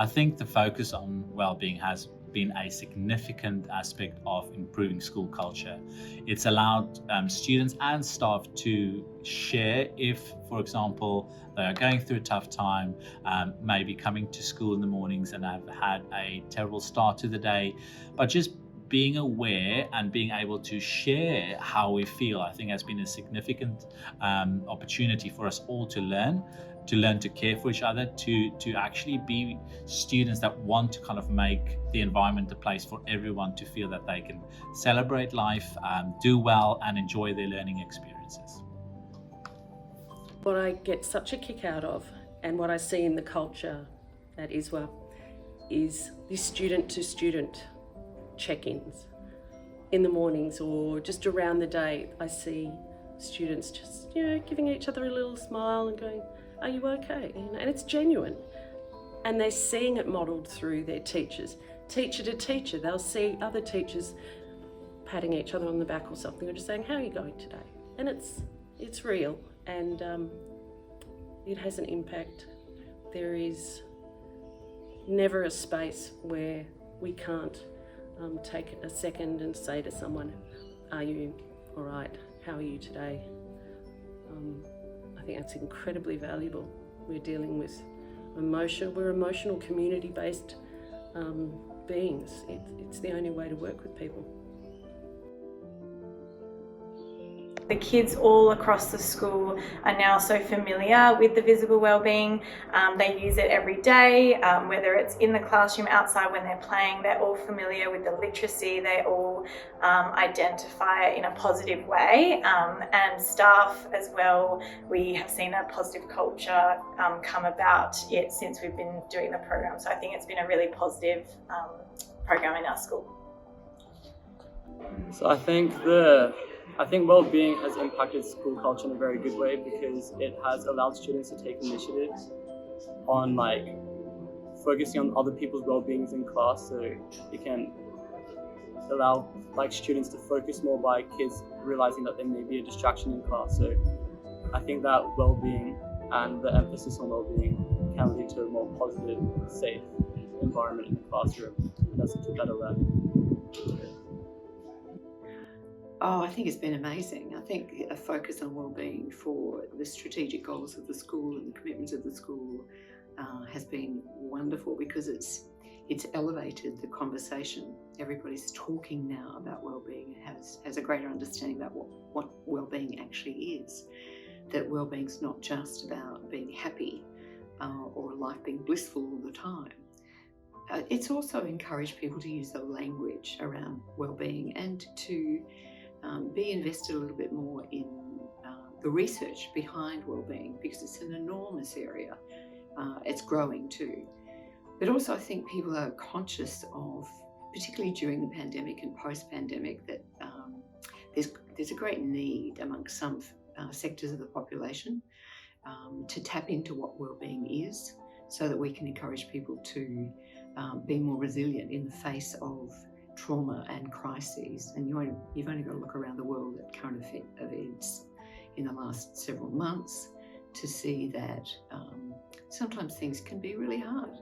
I think the focus on well-being has been a significant aspect of improving school culture. It's allowed students and staff to share if, for example, they are going through a tough time, maybe coming to school in the mornings and have had a terrible start to the day, but just being aware and being able to share how we feel, I think has been a significant opportunity for us all to learn to care for each other, to actually be students that want to kind of make the environment a place for everyone to feel that they can celebrate life, do well, and enjoy their learning experiences. What I get such a kick out of, and what I see in the culture at ISWA, is these student-to-student check-ins in the mornings or just around the day. I see students just, giving each other a little smile and going, "Are you okay?" And it's genuine. And they're seeing it modelled through their teachers. Teacher to teacher, they'll see other teachers patting each other on the back or something, or just saying, "How are you going today?" And it's real, and it has an impact. There is never a space where we can't take a second and say to someone, "Are you all right? How are you today?" I think that's incredibly valuable. We're dealing with we're emotional community-based beings. It's the only way to work with people. The kids all across the school are now so familiar with the Visible Wellbeing. They use it every day, whether it's in the classroom, outside when they're playing. They're all familiar with the literacy. They all identify it in a positive way. And staff as well, we have seen a positive culture come about since we've been doing the program. So I think it's been a really positive program in our school. So I think well-being has impacted school culture in a very good way, because it has allowed students to take initiative on focusing on other people's well-beings in class. So it can allow students to focus more by kids realizing that there may be a distraction in class. So I think that well-being and the emphasis on well-being can lead to a more positive, safe environment in the classroom, and that's to better learning. Oh, I think it's been amazing. I think a focus on wellbeing for the strategic goals of the school and the commitments of the school has been wonderful, because it's elevated the conversation. Everybody's talking now about wellbeing and has a greater understanding about what wellbeing actually is. That wellbeing's not just about being happy or life being blissful all the time. It's also encouraged people to use the language around wellbeing and to be invested a little bit more in the research behind wellbeing, because it's an enormous area. It's growing too. But also I think people are conscious of, particularly during the pandemic and post-pandemic, that there's a great need amongst some sectors of the population to tap into what wellbeing is, so that we can encourage people to be more resilient in the face of trauma and crises. And you've only got to look around the world at current events in the last several months to see that sometimes things can be really hard.